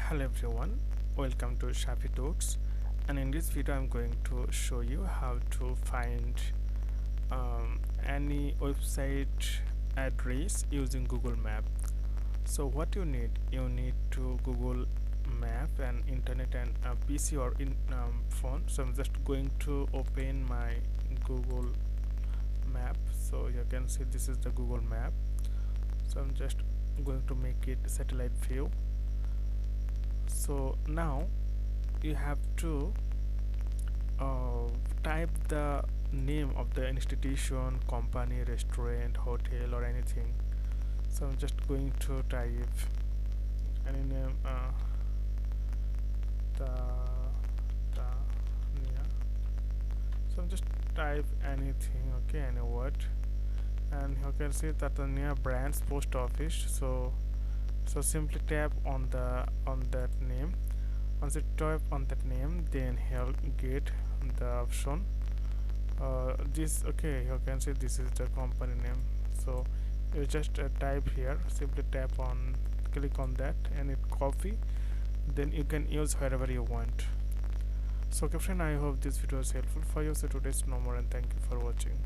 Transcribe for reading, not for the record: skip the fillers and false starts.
Hello everyone, welcome to Safi Tuts, and in this video I'm going to show you how to find any website address using Google Map. So what you need to Google Map and internet and a PC or in phone. So I'm just going to open my Google Map. So you can see this is the Google Map. So I'm just going to make it satellite view. So now you have to type the name of the institution, company, restaurant, hotel, or anything. So I'm just going to type any name, the yeah. So I'm just type anything, okay, any word, and you can see that the near branch post office. So simply tap on that name. Once you tap on that name, then he'll get the option. This okay, you can see this is the company name. So you just type here. Simply tap on, click on that, and it copy. Then you can use wherever you want. So, okay, friend, I hope this video is helpful for you. So today's no more, and thank you for watching.